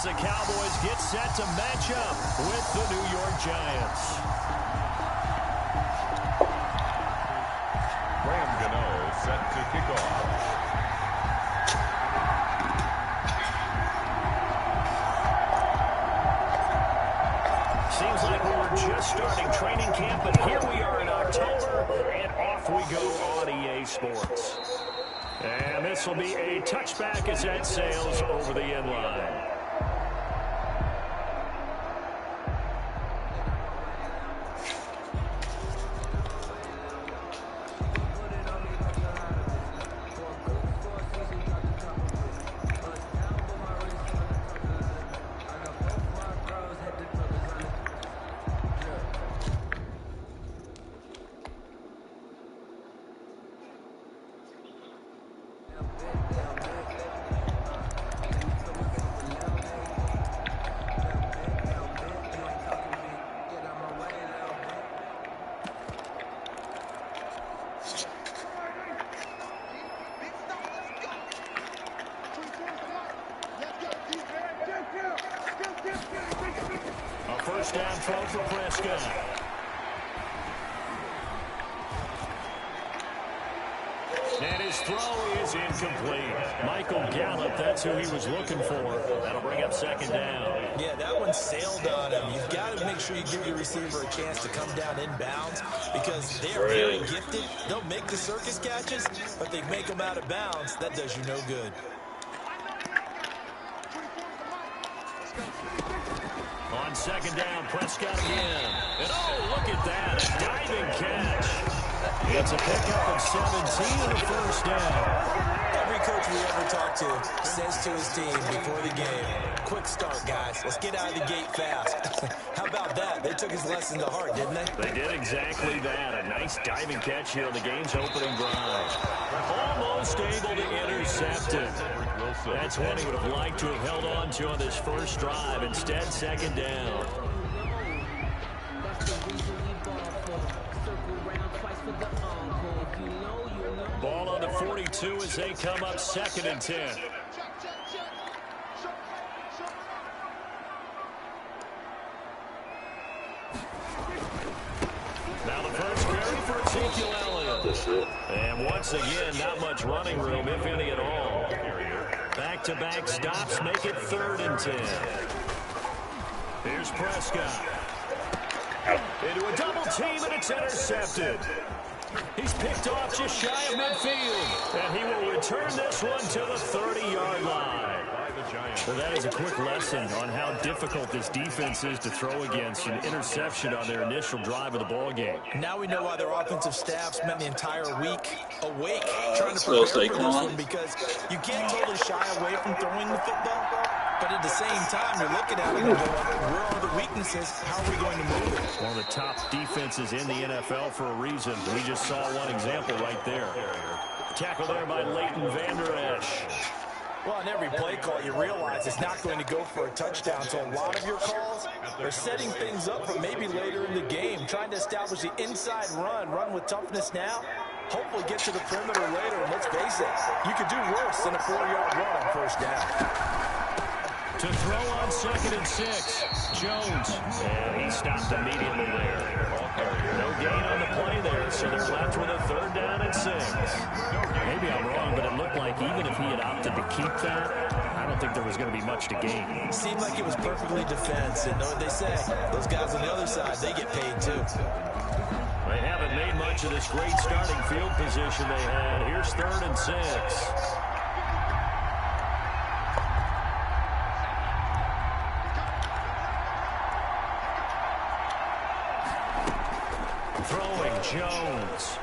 the Cowboys get set to match up with the New York Giants. Set to kick off. Seems like we were just starting training camp, but here we are in October, and off we go on EA Sports. And this will be a touchback as that sails over the end line. First down throw for Prescott. And his throw is incomplete. Michael Gallup, that's who he was looking for. That'll bring up second down. Yeah, that one sailed on him. You've got to make sure you give your receiver a chance to come down inbounds because they are very gifted. They'll make the circus catches, but they make them out of bounds. That does you no good. On second down, Prescott again. And oh, look at that, a diving catch. It's a pickup of 17 and a first down. Every coach we ever talk to says to his team before the game, quick start, guys. Let's get out of the gate fast. How about that? They took his lesson to heart, didn't they? They did exactly that. A nice diving catch here on the game's opening drive. Almost able to intercept it. That's one he would have liked to have held on to on this first drive. Instead, second down. Ball on the 42 as they come up second and 10. Now the first carry for Ezekiel Elliott. And once again, not much running room, if any at all. Back-to-back stops make it third and 10. Here's Prescott. Into a double team, and it's intercepted. He's picked off just shy of midfield. And he will return this one to the 30-yard line. Well, that is a quick lesson on how difficult this defense is to throw against. An interception on their initial drive of the ball game. Now we know why their offensive staff spent the entire week awake trying to prepare for this one, because you can't totally shy away from throwing the football. But at the same time, you're looking at it and going, where are the weaknesses? How are we going to move it? One of the top defenses in the NFL for a reason. We just saw one example right there. Tackle there by Leighton Vander Esch. Well, on every play call, you realize it's not going to go for a touchdown. So a lot of your calls are setting things up for maybe later in the game, trying to establish the inside run with toughness now. Hopefully get to the perimeter later. And let's face it, you could do worse than a 4-yard run on first down. To throw on second and 6, Jones. And he stopped immediately there. No gain on the play there, so they're left with a third down and 6. Maybe I'm wrong, but it looked like even if he had opted to keep that, I don't think there was going to be much to gain. It seemed like it was perfectly defense, and know what they say. Those guys on the other side, they get paid too. They haven't made much of this great starting field position they had. Here's third and 6. Throwing Jones.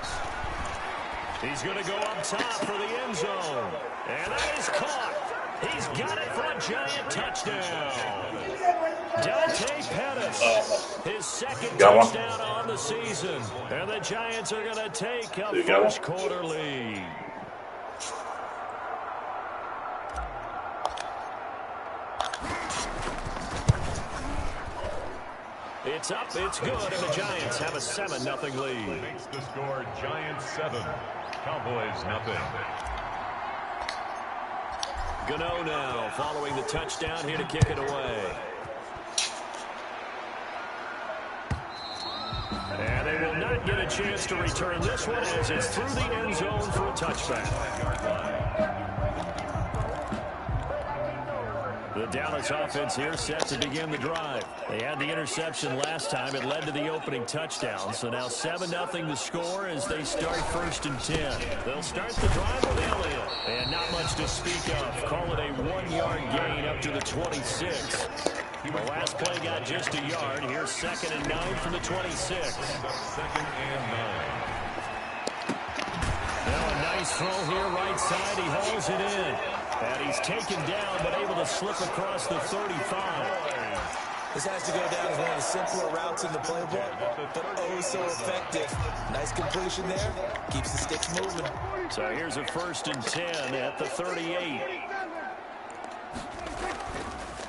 He's going to go up top for the end zone. And that is caught. He's got it for a Giant touchdown. Dante Pettis, his second touchdown on the season. And the Giants are going to take a first quarter lead. It's up, it's good, and the Giants have a 7-0 lead. Makes the score Giants 7, Cowboys 0. Gano now following the touchdown here to kick it away. And they will not get a chance to return this one as it's through the end zone for a touchback. The Dallas offense here set to begin the drive. They had the interception last time. It led to the opening touchdown. So now 7-0 to score as they start 1st and 10. They'll start the drive with Elliott. And not much to speak of. Call it a 1-yard gain up to the 26. The last play got just a yard. Here's 2nd and 9 from the 26. 2nd and 9. Now a nice throw here right side. He hauls it in. And he's taken down but able to slip across the 35. This has to go down as one of the simpler routes in the playbook, but oh so effective. Nice completion there. Keeps the sticks moving. So here's a 1st and 10 at the 38.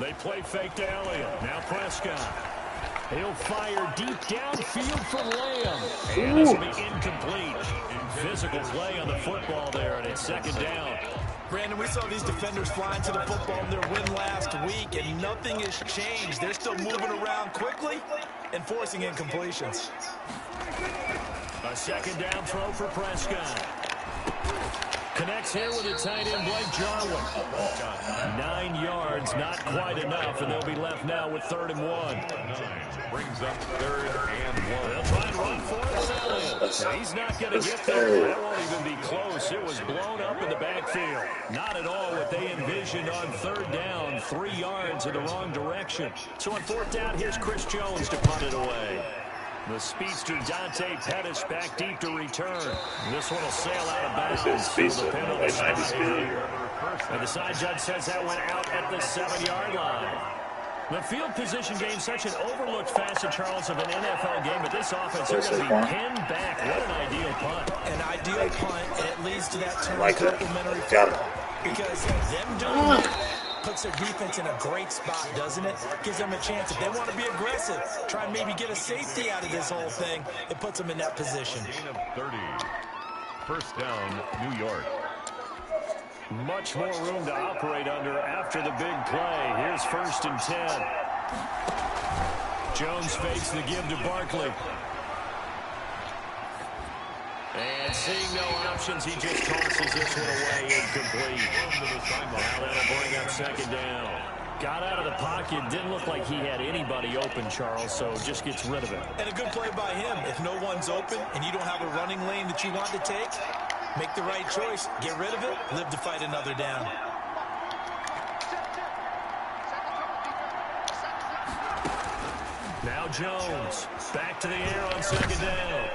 They play fake to Elliott. Now Prescott. He'll fire deep downfield for Lamb. And this will be incomplete. Physical play on the football there, and it's 2nd down. Brandon, we saw these defenders flying to the football in their win last week, and nothing has changed. They're still moving around quickly and forcing incompletions. A 2nd down throw for Prescott. Connects here with a tight end, Blake Jarwin. 9 yards, not quite enough, and they'll be left now with 3rd and 1. Brings up 3rd and 1. They'll try and run for it with Elliott. He's not going to get there. That won't even be close. It was blown up in the backfield. Not at all what they envisioned on 3rd down. 3 yards in the wrong direction. So on 4th down, here's Chris Jones to punt it away. The speedster Dante Pettis back deep to return. This one will sail out of bounds. The penalty spot. And the side judge says that went out at the 7-yard line. The field position game, such an overlooked facet, Charles, of an NFL game, but this offense, they're going to be pinned back. What an ideal punt. An ideal punt, and it leads to that term complimentary football. Because them doing it puts their defense in a great spot, doesn't it? Gives them a chance. If they want to be aggressive, try and maybe get a safety out of this whole thing, it puts them in that position. Gain of 30. 1st down, New York. Much more room to operate under after the big play. Here's 1st and 10. Jones fakes the give to Barkley. And seeing no options, he just tosses this one away incomplete. Now that'll bring up 2nd down. Got out of the pocket, didn't look like he had anybody open, Charles, so just gets rid of it. And a good play by him. If no one's open and you don't have a running lane that you want to take, make the right choice. Get rid of it, live to fight another down. Now Jones, back to the air on 2nd down.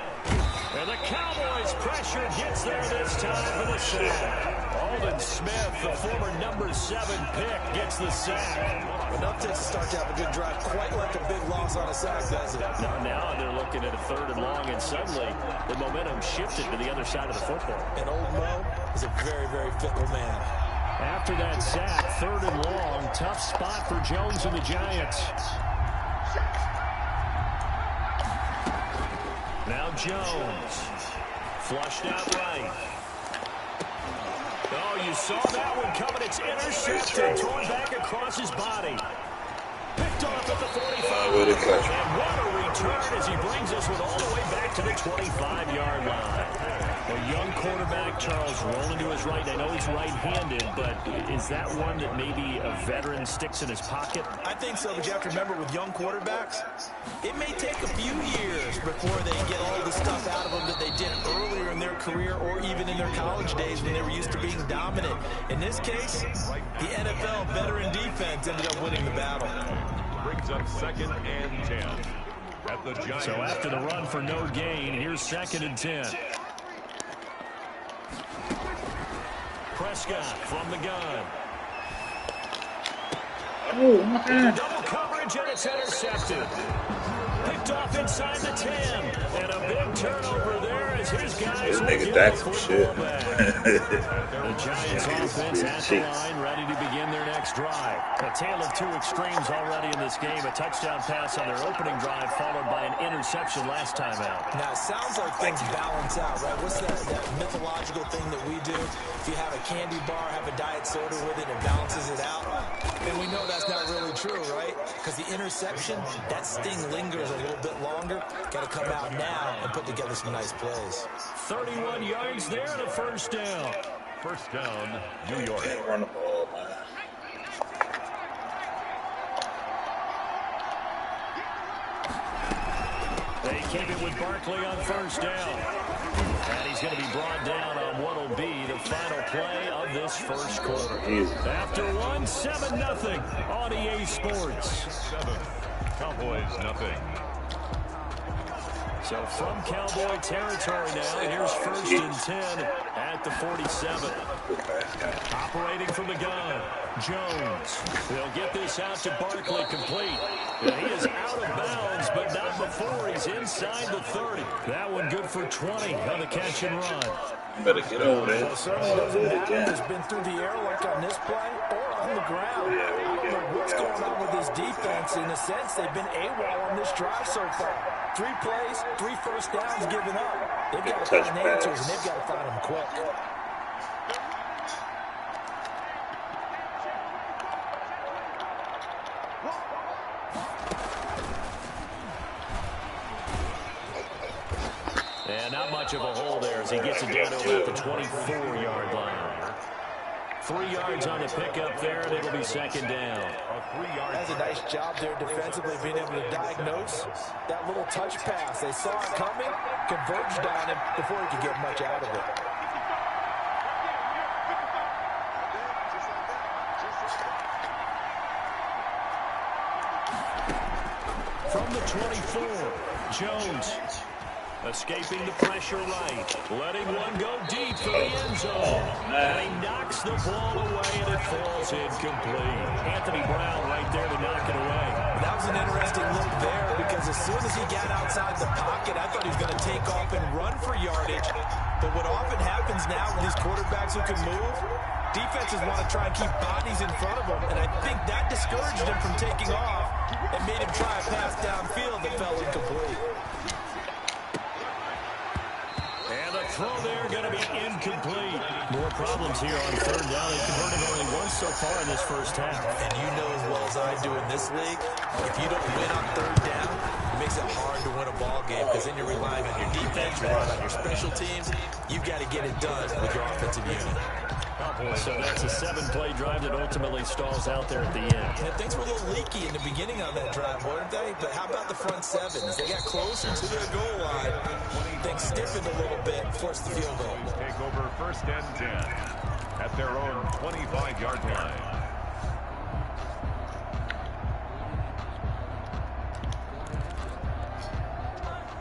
And the Cowboys pressure gets there this time for the sack. Aldon Smith, the former number 7 pick, gets the sack. Enough to start to have a good drive, quite like a big loss on a sack, does it? Now they're looking at a 3rd and long, and suddenly the momentum shifted to the other side of the football. And old Mo is a very, very fickle man. After that sack, 3rd and long, tough spot for Jones and the Giants. Now Jones, flushed out right. Oh, you saw that one coming. It's intercepted, torn back across his body. Picked off at the 45. And what a return as he brings us all the way back to the 25-yard line. A young quarterback, Charles, rolling to his right. I know he's right-handed, but is that one that maybe a veteran sticks in his pocket? I think so, but you have to remember with young quarterbacks, it may take a few years before they get all the stuff out of them that they did earlier in their career or even in their college days when they were used to being dominant. In this case, the NFL veteran defense ended up winning the battle. Brings up 2nd and 10. At the Giants. So after the run for no gain, here's 2nd and 10. Prescott from the gun. Double coverage, and it's intercepted. Picked off inside the 10. And a big turnover there as his guys will get the football back. The Giants offense at the line, ready to begin their next next drive. A tale of two extremes already in this game. A touchdown pass on their opening drive followed by an interception last time out. Now, it sounds like things balance out, right? What's that mythological thing that we do? If you have a candy bar, have a diet soda with it, it balances it out. And we know that's not really true, right? Because the interception, that sting lingers a little bit longer. Got to come out now and put together some nice plays. 31 yards there and a first down. First down, New York. Can't run the ball, man. They keep it with Barkley on first down. And he's going to be brought down on what will be the final play of this first quarter. After one, 7-0 on EA Sports. 7. Cowboys, nothing. So from Cowboy territory now, here's 1st and 10 at the 47. Operating from the gun, Jones. They'll get this out to Barkley, complete. And he is out of bounds, but not before he's inside the 30. That one good for 20 on the catch and run. You better get over there. Well, certainly doesn't matter if it's been through the air like on this play or on the ground. I don't know what's going on with this defense. In a sense, they've been AWOL on this drive so far. 3 plays, 3 first downs given up. They've got to find answers, and they've got to find them quick. And not much of a hole there as he gets it down over at the 24-yard line. 3 yards on the pickup there, and it'll be second down. That's a nice job there defensively, being able to diagnose that little touch pass. They saw it coming, converged on him before he could get much out of it. From the 24, Jones escaping the pressure right, letting one go deep for the end zone. And he knocks the ball away, and it falls incomplete. Anthony Brown right there to knock it away. That was an interesting look there because as soon as he got outside the pocket, I thought he was going to take off and run for yardage. But what often happens now with these quarterbacks who can move, defenses want to try and keep bodies in front of them, and I think that discouraged him from taking off and made him try a pass downfield that fell incomplete. And the throw there going to be incomplete. More problems here on third down. They converted only once so far in this first half. And you know as well as I do in this league, if you don't win on third down, it makes it hard to win a ball game because then you're relying on your defense, you're relying on your special teams. You've got to get it done with your offensive unit. So that's a 7-play drive that ultimately stalls out there at the end. And things were a little leaky in the beginning on that drive, weren't they? But how about the front seven? As they got closer to their goal line, things stiffened a little bit and forced the field goal. Take over 1st and 10 at their own 25-yard line.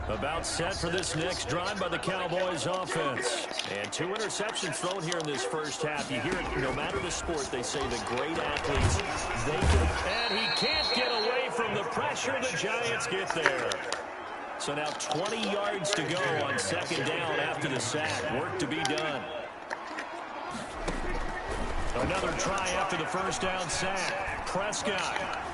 About set for this next drive by the Cowboys offense. And 2 interceptions thrown here in this first half. You hear it, no matter the sport, they say the great athletes, they can. And he can't get away from the pressure. The Giants get there. So now 20 yards to go on second down after the sack. Work to be done. Another try after the first down sack. Prescott.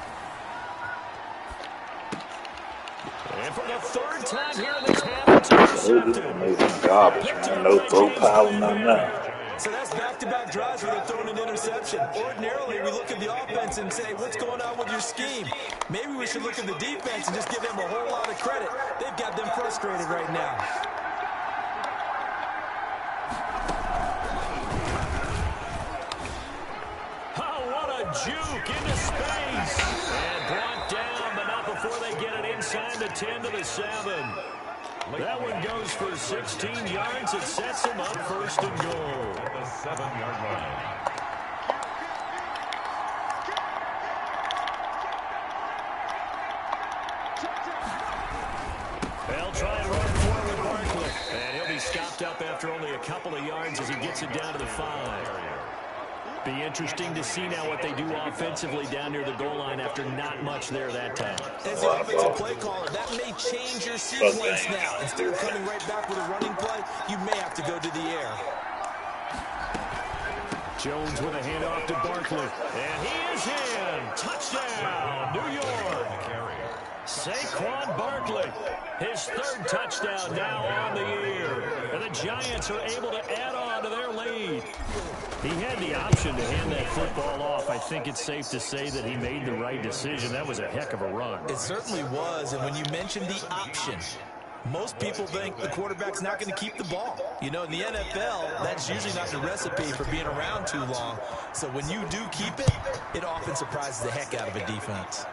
And for the 3rd time here in this half, it's intercepted. Amazing garbage, man. No throw power, none of So that's back-to-back drives where they're throwing an interception. Ordinarily, we look at the offense and say, what's going on with your scheme? Maybe we should look at the defense and just give them a whole lot of credit. They've got them frustrated right now. Oh, what a juke into space. And brought down, but not before they get it inside the 10 to the 7. That one goes for 16 yards. It sets him up 1st and goal. At the 7-yard line. They'll try and run forward Barkley. And he'll be stopped up after only a couple of yards as he gets it down to the 5. Be interesting to see now what they do offensively down near the goal line after not much there that time. As the offensive play caller, that may change your sequence now. Instead of coming right back with a running play, you may have to go to the air. Jones with a handoff to Barkley. And he is in. Touchdown, New York. Saquon Barkley, his third touchdown now on the year. And the Giants are able to add on to their lead. He had the option to hand that football off. I think it's safe to say that he made the right decision. That was a heck of a run. It certainly was. And when you mentioned the option, most people think the quarterback's not going to keep the ball. You know, in the NFL, that's usually not the recipe for being around too long. So when you do keep it, it often surprises the heck out of a defense.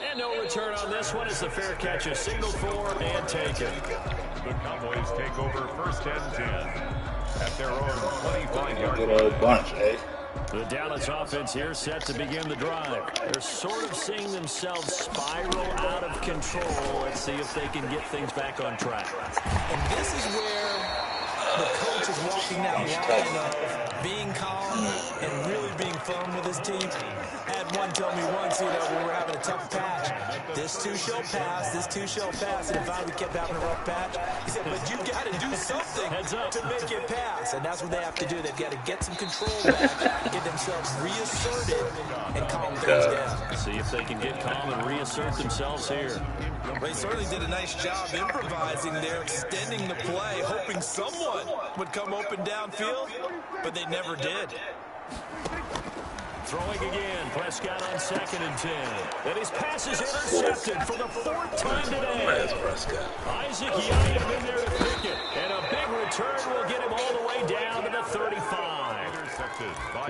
And no return on this one as the fair catch is signaled for and taken. The Cowboys take over first and 10 at their own 25-yard line. Good old bunch, eh? The Dallas offense here set to begin the drive. They're sort of seeing themselves spiral out of control. Let's see if they can get things back on track. And this is where the coach is walking that line of being calm and really being firm with his team. I had one tell me once, you know, we were having a tough patch. This too shall pass, this too shall pass. And finally we kept having a rough patch. He said, but you got to do something to make it pass. And that's what they have to do. They've got to get some control back, get themselves reasserted, and calm things down. See if they can get calm and reassert themselves here. They certainly did a nice job improvising there, extending the play, hoping someone would come open downfield, but they never did. Throwing again, Prescott on 2nd and 10. And his pass is intercepted for the 4th time today. Isaac Yianni in there to pick it. And a big return will get him all the way down to the 35.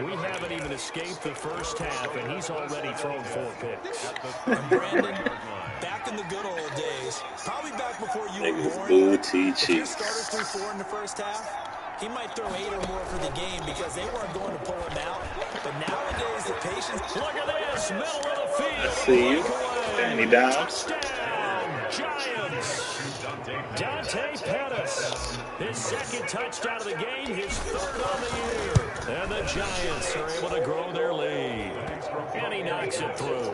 We haven't even escaped the first half, and he's already thrown 4 picks. And Brandon, back in the good old days, probably back before you were born, if your starters threw 4 in the first half, he might throw 8 or more for the game because they weren't going to pull him out. But nowadays, the patience... Look at this, middle of the field. I see you. Danny Downs. Giants. Dante Pettis. His 2nd touchdown of the game, his 3rd on the year. And the Giants are able to grow their lead. And he knocks it through.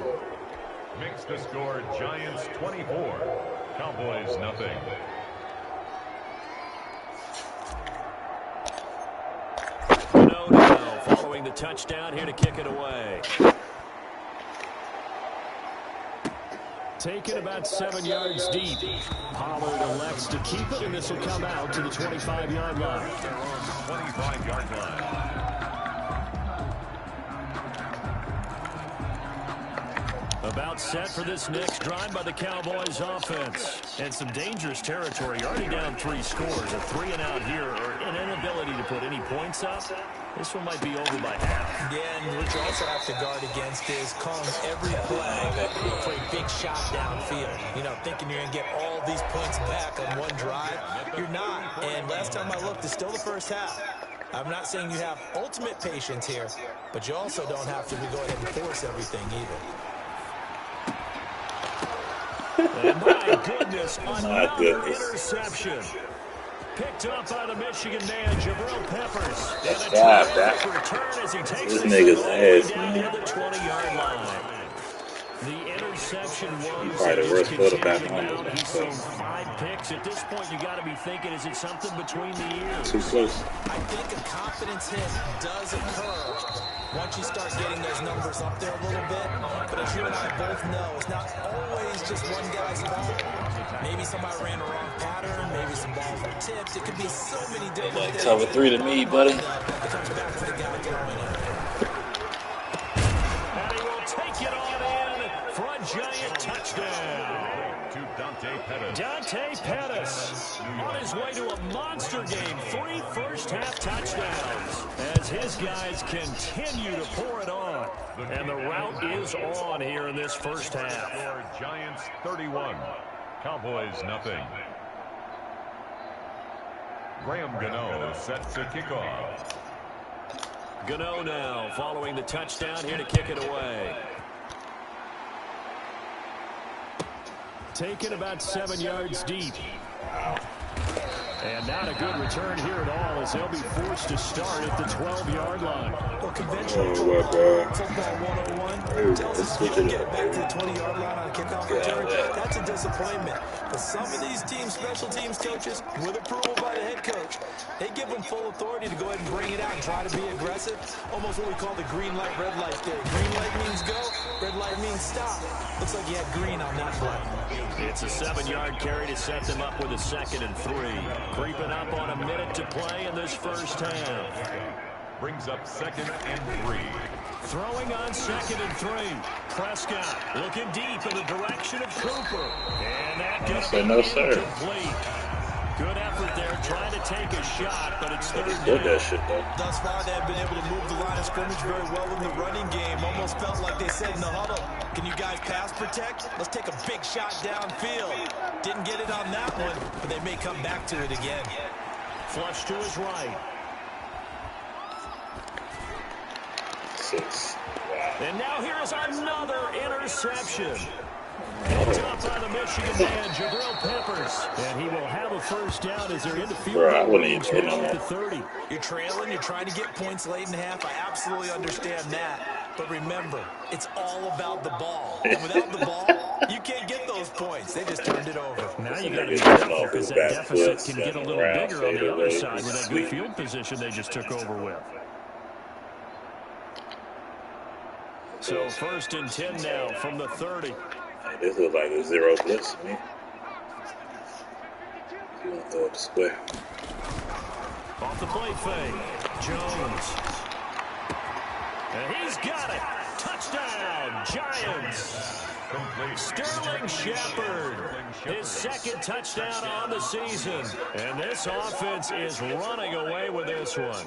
Makes the score Giants 24, Cowboys nothing. Now following the touchdown here to kick it away. Taken about 7 yards deep. Pollard elects to keep it, and this will come out to the 25-yard line. 25-yard line. About set for this next drive by the Cowboys offense. And some dangerous territory. Already down 3 scores. A 3 and out here, or an inability to put any points up. This one might be over by half. Yeah, and what you also have to guard against is calling every play for a big shot downfield. You know, thinking you're going to get all these points back on one drive. You're not. And last time I looked, it's still the first half. I'm not saying you have ultimate patience here, but you also don't have to go ahead and force everything either. And my goodness, another interception. Picked up by the Michigan man, Jabril Peppers. And a terrific return as he takes this the nigga's ass, down man. to the 20-yard line. The interception was Probably the worst quarterback in the league. He's thrown 5 picks. At this point, you got to be thinking, is it something between the ears? Too close. I think a confidence hit does occur once you start getting those numbers up there a little bit. But as you and I both know, it's not always just one guy's fault. Maybe somebody ran a wrong pattern. Maybe some balls were tipped. It could be so many different things. Cover 3 to me, buddy. It comes back to the guy throwing it. And he will take it on in for a Giant touchdown. To Dante Pettis. Dante Pettis on his way to a monster game. 3 first-half touchdowns as his guys continue to pour it on. And the route is on here in this first half. Score Giants 31, Cowboys nothing. Graham Gano set to kick off. Gano now following the touchdown here to kick it away. Taken about 7 yards deep. And not a good return here at all as they'll be forced to start at the 12-yard line. Well, conventional football 101 tells us you don't get it back to the 20-yard line on a kickoff return. That's a disappointment. But some of these teams, special teams coaches, with approval by the head coach, they give them full authority to go ahead and bring it out and try to be aggressive. Almost what we call the green light, red light theory. Green light means go, red light means stop. Looks like he had green on that play. It's a 7-yard carry to set them up with a 2nd and 3. Creeping up on a minute to play in this first half. Brings up 2nd and 3. Throwing on 2nd and 3. Prescott looking deep in the direction of Cooper. And that gets incomplete. Good effort there, trying to take a shot, but it's 3rd down. Thus far, they've been able to move the line of scrimmage very well in the running game. Almost felt like they said in the huddle, can you guys pass protect? Let's take a big shot downfield. Didn't get it on that one, but they may come back to it again. Flush to his right. 6. Wow. And now here is another interception. Picked up by the Michigan man, Jabril Peppers. And he will have a first down as they're in the field goal range now at the 30. You're trailing, you're trying to get points late in the half. I absolutely understand that. But remember, it's all about the ball. And without the ball, you can't get those points. They just turned it over. Now you got to be careful because that deficit can get a little bigger on the other side with that good field position they just took over with. So 1st and 10 now from the 30. Hey, this looks like a 0 blitz to me. You want to throw it this way? Off the play fake. Jones. And he's got it. Touchdown, Giants. Sterling Shepard, his 2nd touchdown on the season. And this offense is running away with this one.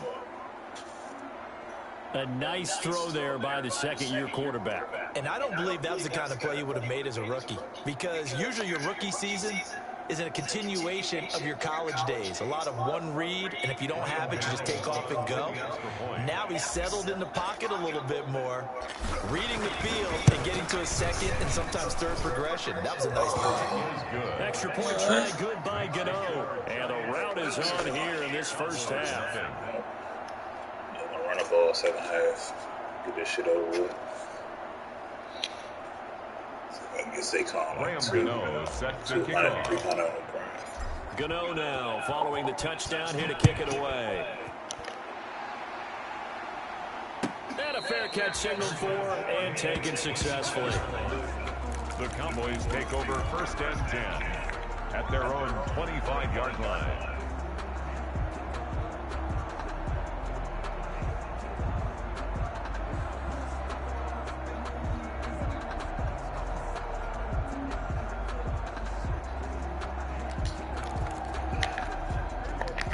A nice throw there by the 2nd-year quarterback. And I don't believe that was the kind of play you would have made as a rookie, because usually your rookie season is in a continuation of your college days. A lot of one read, and if you don't have it, you just take off and go. Now he's settled in the pocket a little bit more, reading the field and getting to a 2nd and sometimes 3rd progression. That was a nice play. Extra point try good by Gano. And the route is on here in this first half. Run the ball 2nd half. Get this shit over with. I guess they call him Gano set to kick off. Gano now following the touchdown here to kick it away. And a fair catch signaled for and taken successfully. The Cowboys take over 1st and 10 at their own 25-yard line.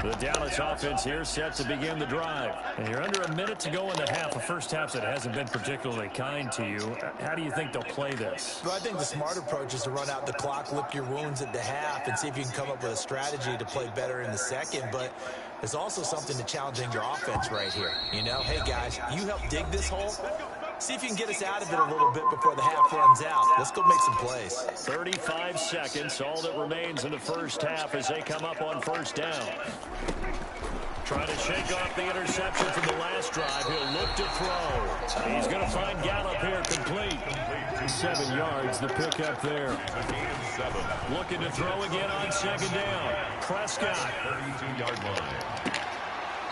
The Dallas offense here set to begin the drive. And you're under a minute to go in the half. A first half that hasn't been particularly kind to you. How do you think they'll play this? Well, I think the smart approach is to run out the clock, lick your wounds at the half, and see if you can come up with a strategy to play better in the 2nd. But there's also something to challenging your offense right here. You know, hey, guys, you help dig this hole. See if you can get us out of it a little bit before the half runs out. Let's go make some plays. 35 seconds, all that remains in the first half as they come up on 1st down. Trying to shake off the interception from the last drive. He'll look to throw. He's going to find Gallup here complete. 7 yards, the pickup there. Looking to throw again on 2nd down. Prescott. 32-yard line.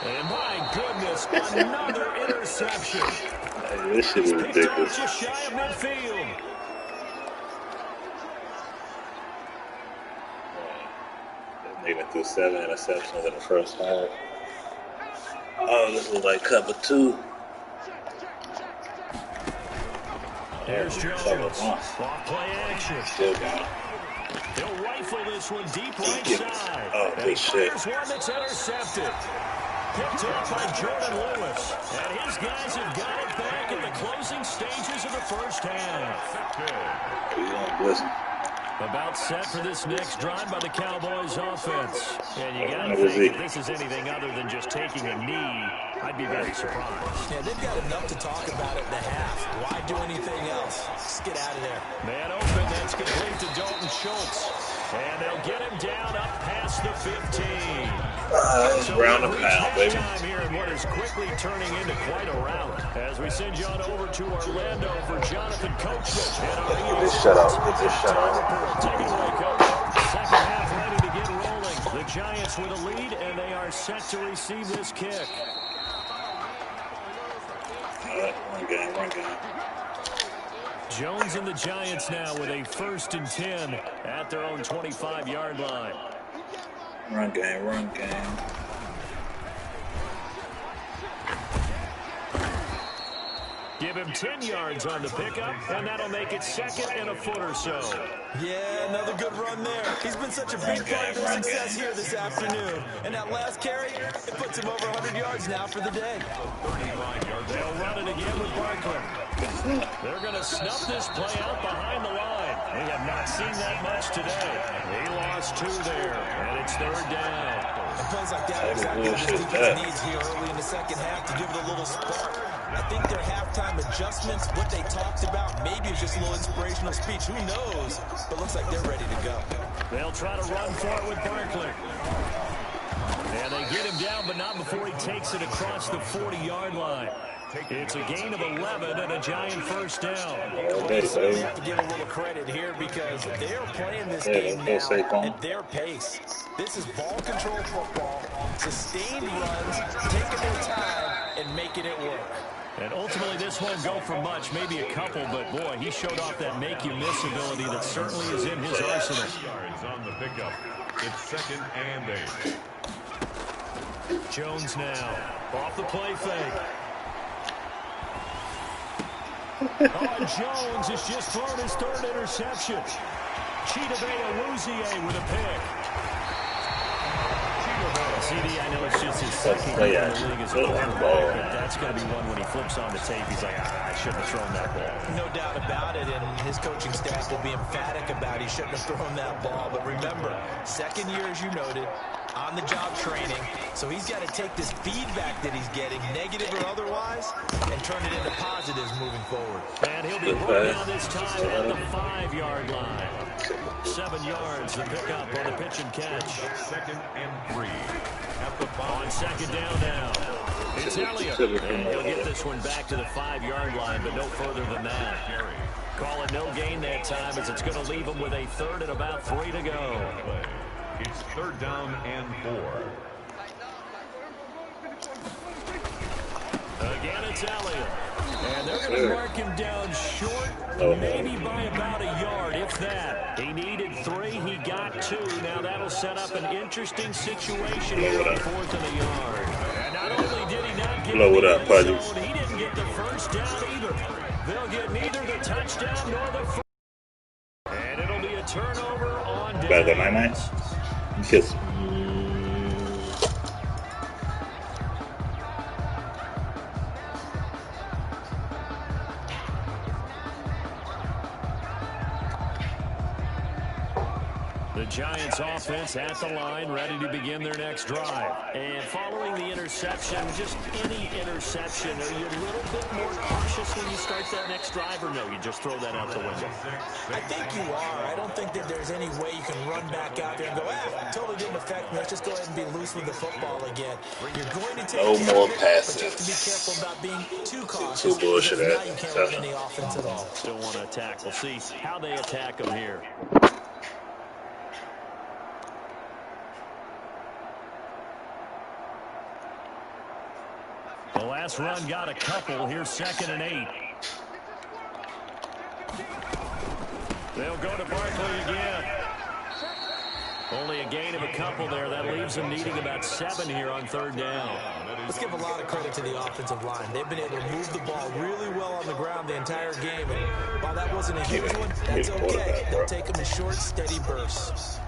And my goodness, another interception. This shit is ridiculous. Just shy of midfield. They went through 7 interceptions in the first half. Oh, this was like cover 2. There's Jones. Off play action. Still got it. He'll rifle this one deep right side. Oh, good shit. Here's one that's intercepted. Picked up by Jordan Lewis. And his guys have got it back in the closing stages of the first half. About set for this next drive by the Cowboys offense. And you got to think if this is anything other than just taking a knee, I'd be very surprised. Yeah, they've got enough to talk about at the half. Why can't do anything else. Just get out of there. Man open, that's complete to Dalton Schultz. And they'll get him down up past the 15. So round and pound, baby. Time here in what is quickly turning into quite a rout. As we send you on over to Orlando for Jonathan Coachman. Get this shut out. Get this shut out. Take it away, Coach. Second half ready to get rolling. The Giants with a lead, and they are set to receive this kick. Run game. Jones and the Giants now with a 1st and 10 at their own 25-yard line. Run game. Give him 10 yards on the pickup, and that'll make it 2nd and a foot or so. Yeah, another good run there. He's been such a big part of their success here this afternoon. And that last carry, it puts him over 100 yards now for the day. They'll run it again with Barkley. They're going to snuff this play out behind the line. We have not seen that much today. He lost 2 there, and it's 3rd down. And plays like that are exactly what this defense needs here early in the second half to give it a little spark. I think their halftime adjustments, what they talked about, maybe it's just a little inspirational speech. Who knows? But looks like they're ready to go. They'll try to run for it with Barkley. And they get him down, but not before he takes it across the 40-yard line. It's a gain of 11 and a Giant 1st down. They certainly have to give a little credit here because they're playing this game now at their pace. This is ball control football, sustained runs, taking their time, and making it work. And ultimately, this won't go for much, maybe a couple, but boy, he showed off that make-you-miss ability that certainly is in his arsenal. Yards on the pickup. It's 2nd and 8. Jones now, off the play fake. Jones has just thrown his 3rd interception. Chidobe Awuzie with a pick. CD, I know it's just his 2nd game in the league as a quarterback, but that's going to be one when he flips on the tape. He's like, I shouldn't have thrown that ball. No doubt about it, and his coaching staff will be emphatic about he shouldn't have thrown that ball. But remember, 2nd year, as you noted, on-the-job training, so he's got to take this feedback that he's getting, negative or otherwise, and turn it into positives moving forward. And he'll be brought down this time at the 5-yard line. 7 yards, the pickup on the pitch and catch. 2nd and 3. At the 5. On 2nd down now. It's Elliott. And he'll get this one back to the 5-yard line, but no further than that. Call it no gain that time as it's going to leave him with a 3rd and about 3 to go. It's 3rd down and 4. Again, it's Elliott. And they're going to mark him down short, maybe by about a yard, if that. He needed 3, he got 2. Now that'll set up an interesting situation here on 4th and a yard. And not only did he not get the end zone, he didn't get the 1st down either. They'll get neither the touchdown nor the 1st. And it'll be a turnover on downs. Better than my night. Yes. The Giants offense at the line, ready to begin their next drive. And following the interception, just any interception, are you a little bit more cautious when you start that next drive, or no, you just throw that out the window? I think you are. I don't think that there's any way you can run back out there and go, totally didn't affect me. Let's just go ahead and be loose with the football again. You're going to take no more passes. But you have to be careful about being too cautious. Too bullshit. Now you can't run any offense at all. Still want to attack. We'll see how they attack them here. The last run got a couple. Here's 2nd and 8. They'll go to Barkley again. Only a gain of a couple there. That leaves them needing about 7 here on 3rd down. Let's give a lot of credit to the offensive line. They've been able to move the ball really well on the ground the entire game. And while that wasn't a huge one, that's okay. They'll take them in short, steady bursts.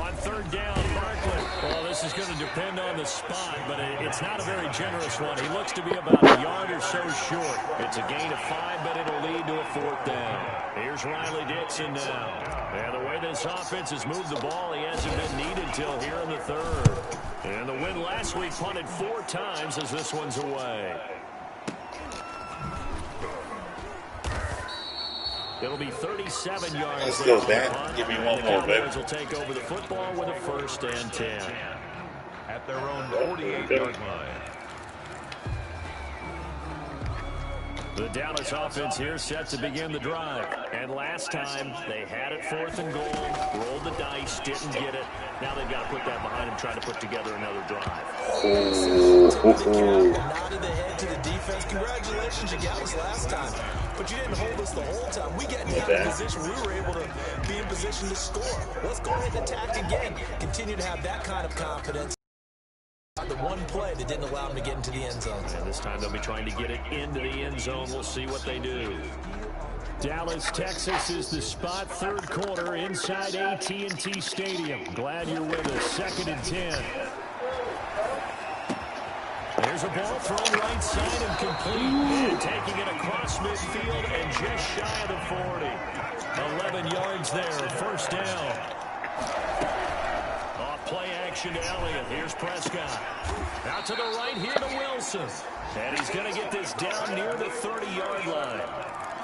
On 3rd down, Barkley. Well, this is going to depend on the spot, but it's not a very generous one. He looks to be about a yard or so short. It's a gain of 5, but it'll lead to a 4th down. Here's Riley Dixon now. And the way this offense has moved the ball, he hasn't been needed till here in the 3rd. And the win last week punted 4 times as this one's away. It'll be 37 yards. Let's go, Dan. Give me one more, baby. Cowboys will take over the football with a 1st and 10. At their own 48-yard line. The Dallas offense here set to begin the drive. And last time, they had it 4th and goal, rolled the dice, didn't get it. Now they've got to put that behind them, trying to put together another drive. Nodded the head to the defense. Congratulations, you got us last time. But you didn't hold us the whole time. We got out of position. We were able to be in position to score. Let's go ahead and attack again. Continue to have that kind of confidence. The one play that didn't allow them to get into the end zone. And this time they'll be trying to get it into the end zone. We'll see what they do. Dallas, Texas is the spot, 3rd quarter inside AT&T Stadium. Glad you're with us. 2nd and 10. There's a ball thrown right side and complete. And taking it across midfield and just shy of the 40. 11 yards there, 1st down. Play action to Elliott. Here's Prescott. Out to the right here to Wilson. And he's going to get this down near the 30-yard line.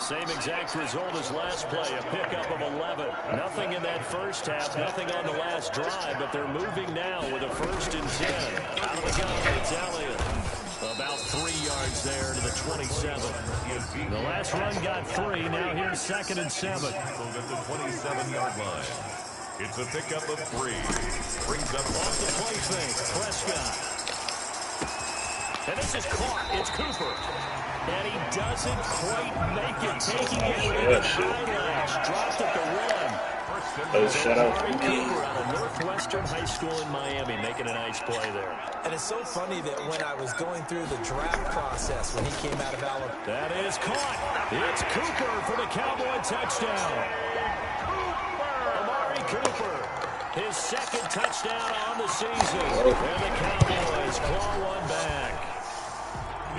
Same exact result as last play, a pickup of 11. Nothing in that first half, nothing on the last drive, but they're moving now with a 1st and 10. Out of the gun, it's Elliott. About 3 yards there to the 27. The last run got 3. Now here's 2nd and 7. So at the 27-yard line. It's a pickup of 3. Brings up off the play fake. Prescott. And this is caught. It's Cooper. And he doesn't quite make it. Taking it with the highlights. Dropped at the run. Shut up. Cooper out of Northwestern High School in Miami making a nice play there. And it's so funny that when I was going through the draft process when he came out of Alabama. That is caught. It's Cooper for the Cowboy touchdown. Cooper, his 2nd touchdown on the season. And the Cowboys claw one back.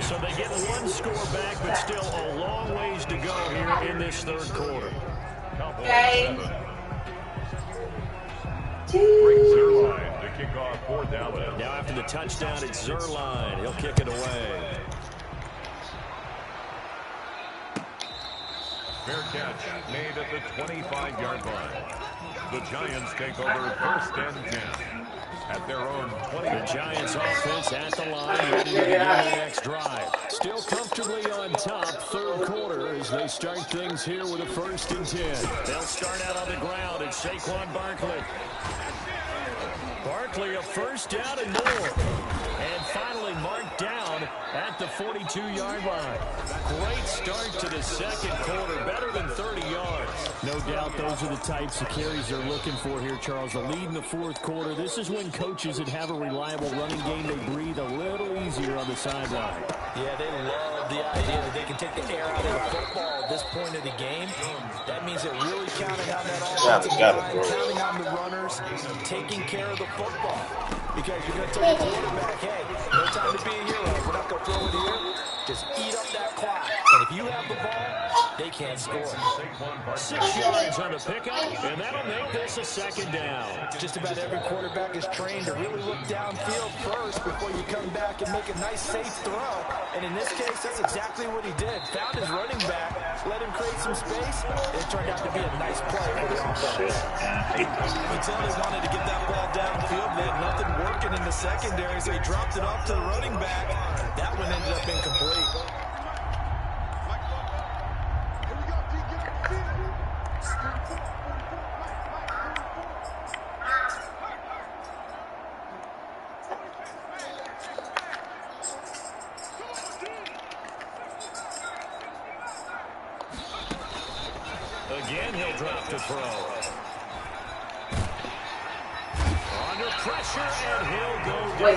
So they get 1 score back, but still a long ways to go here in this 3rd quarter. Okay. Brings Zerline to kick off 4th down. Now after the touchdown, it's Zerline. He'll kick it away. Fair catch made at the 25-yard line. The Giants take over 1st and 10 at their own 20. The Giants offense at the line, ready to begin the next drive. Still comfortably on top, 3rd quarter as they start things here with a 1st and 10. They'll start out on the ground. It's Saquon Barkley. Barkley a 1st down and more. And finally marked down at the 42-yard line. Great start to the 2nd quarter, better than 30 yards. No doubt those are the types of carries they're looking for here, Charles. The lead in the 4th quarter. This is when coaches that have a reliable running game, they breathe a little easier on the sideline. Yeah, they love the idea that they can take the air out of the football at this point of the game. That means they're really counting on that offensive line, counting on the runners, taking care of the football. Because you're going to tell the quarterback, hey, no time to be a hero. We're not going to throw it here. Just eat up that clock. And if you have the ball, they can't score. 6 yards on the pickup, and that'll make this a 2nd down. Just about every quarterback is trained to really look downfield first before you come back and make a nice, safe throw. And in this case, that's exactly what he did. Found his running back, let him create some space, and it turned out to be a nice play for the offense. Until they wanted to get that ball downfield, they had nothing working in the secondary, so he dropped it off to the running back. That one ended up incomplete. Again, he'll drop the throw. Under pressure, and he'll go down.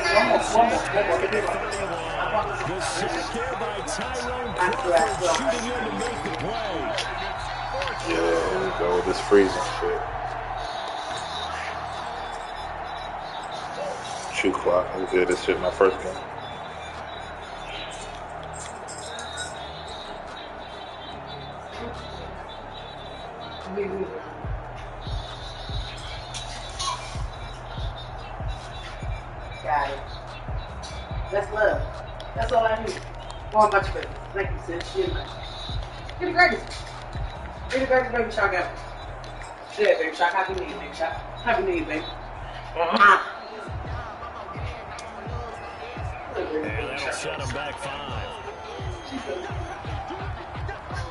The sack there by Tyrone Crawford, shooting in to make the play. Yeah, here we go with this freezing shit. Shoot clock. I did this shit in my first game. Got it. That's love. That's all I need. More much better. Thank you, sis. You're the greatest. Where the baby shark at? Yeah, baby shark. Happy New Year, baby shark. Happy New Year, baby. And that'll set them back 5.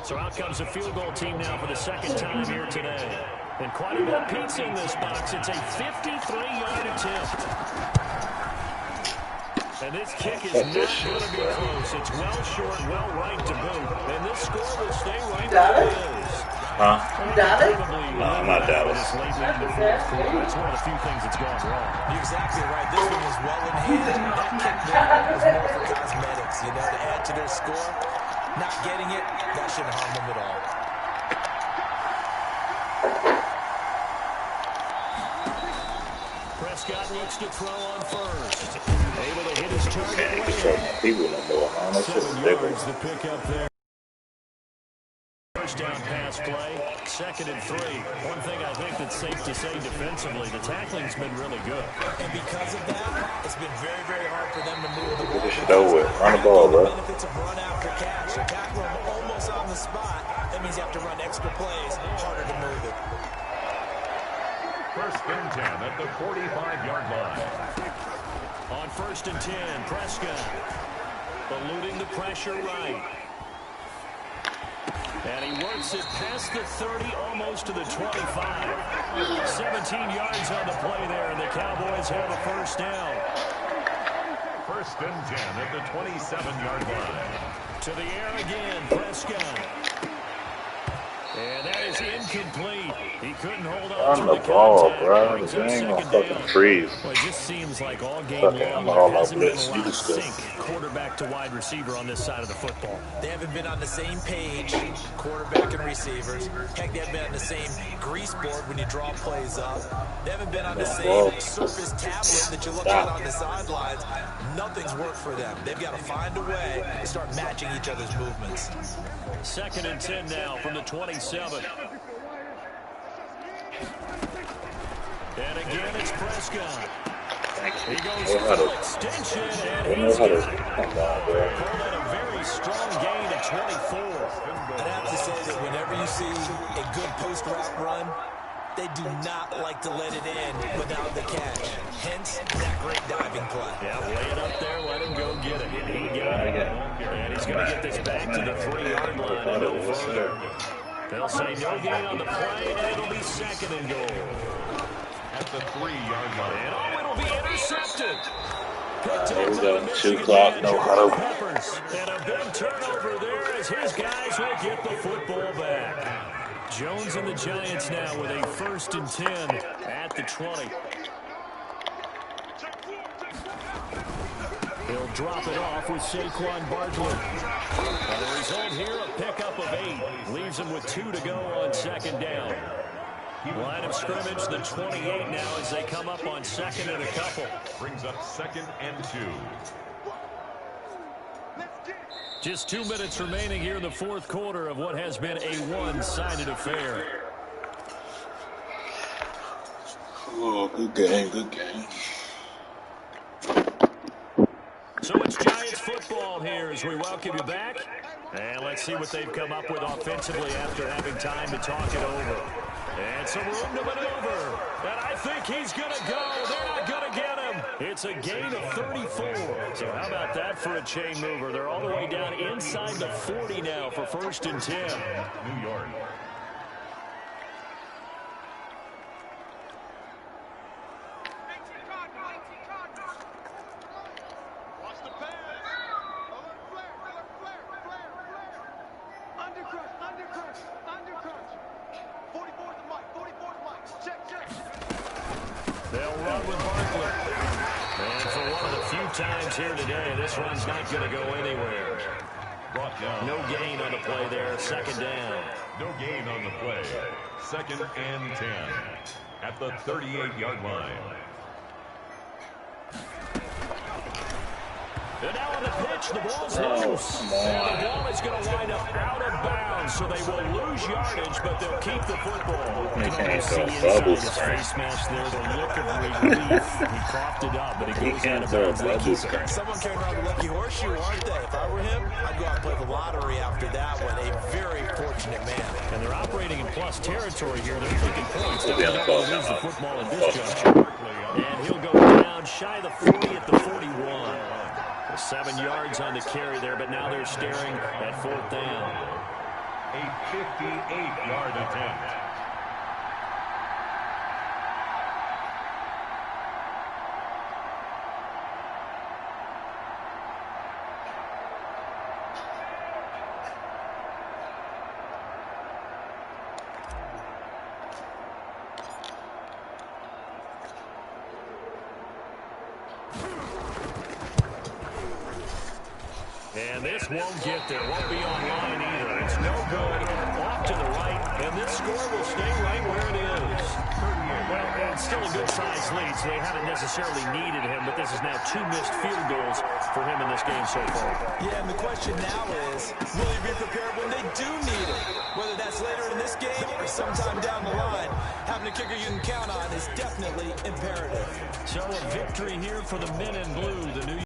So out comes a field goal team now for the second time here today. And quite a bit of pizza in this box. It's a 53-yard attempt. And this kick is not going to be close. It's well short, well right to boot. And this score will stay right where it is. Huh? Dallas? No, I'm not Dallas. That's one of the few things that's gone wrong. You're exactly right. This one was well in hand. That kick there was more for cosmetics, to add to their score. Not getting it, that shouldn't harm them at all. Prescott looks to throw on first. Able to hit his target. Can't control my people no more, man. That's just 7 ridiculous. yards the pick up there. First down pass play, 2nd and 3. One thing I think that's safe to say defensively, the tackling's been really good. And because of that, it's been very, very hard for them to move the ball. Get this shit over with. Run the ball, bro. Benefits of run after catch. So tackle them almost on the spot. That means you have to run extra plays, harder to move it. First and 10 at the 45-yard line. On 1st and 10, Prescott eluding the pressure right. And he works it past the 30, almost to the 25. 17 yards on the play there, and the Cowboys have a first down. First and 10 at the 27-yard line. To the air again, Prescott. And that is incomplete. He couldn't hold on to Run the the ball, contact. bro. Brings The up game on second fucking down. freeze. Well, it just seems like all game Fucking, long I'm there all hasn't been a blitz. lot You of just go. sync quarterback to wide receiver on this side of the football. They haven't been on the same page, quarterback and receivers. Heck, they haven't been on the same grease board when you draw plays up. They haven't been on the same Surface tablet that you look at on the sidelines. Nothing's worked for them. They've got to find a way to start matching each other's movements. 2nd and 10 now from the 27. And again, it's Prescott. He goes full extension, and he's got it. Called that a very strong gain at 24. I'd have to say that whenever you see a good post-route run, they do not like to let it in without the catch. Hence, that great diving play. Yeah, lay it up there, let him go get it. He got it. And he's going to get this back to the 3-yard line and no further. They'll say no gain on the play, and it'll be 2nd and goal. At the 3-yard line. And it'll be intercepted. There we go. 2 o'clock, no huddle. Peppers. And a big turnover there as his guys will get the football back. Jones and the Giants now with a 1st and 10 at the 20. He'll drop it off with Saquon Barkley. And the result here, a pickup of 8. Leaves him with 2 to go on 2nd down. Line of scrimmage, the 28 now as they come up on 2nd and a couple. Brings up 2nd and 2. Just 2 minutes remaining here in the 4th quarter of what has been a one-sided affair. Oh, good game, good game. So it's Giants football here as we welcome you back. And let's see what they've come up with offensively after having time to talk it over. And some room to maneuver. And I think he's going to go. They're not going to get him. It's a gain of 34. So how about that for a chain mover? They're all the way down inside the 40 now for 1st and 10. New York. They'll run with Barkley. And for one of the few times here today, this run's not going to go anywhere. Brought down. No gain on the play there. 2nd down. No gain on the play. 2nd and 10 at the 38-yard line. And now on the pitch, the ball's loose. And the ball is going to wind up out of bounds, so they will lose yardage, but they'll keep the football. You can almost see inside his face mask there the look of relief. He coughed it up, but it goes out of bounds. They keep it. Someone carrying around the lucky horseshoe, aren't they? If I were him, I'd go out and play the lottery after that one. A very fortunate man. And they're operating in plus territory here. They're taking points. They're We'll be on the not call going to lose the timeout. football at Call this juncture. And he'll go down shy of the 40 at the 41. 7 yards on the carry there, but now they're staring at 4th down. A 58-yard attempt. And this won't get there. Won't be online either. It's no good. Off to the right. And this score will stay right where it is. Well, it's still a good-sized lead, so they haven't necessarily needed him, but this is now 2 missed field goals for him in this game so far. Yeah, and the question now is, will he be prepared when they do need it? Whether that's later in this game or sometime down the line, having a kicker you can count on is definitely imperative. So a victory here for the men in blue. The New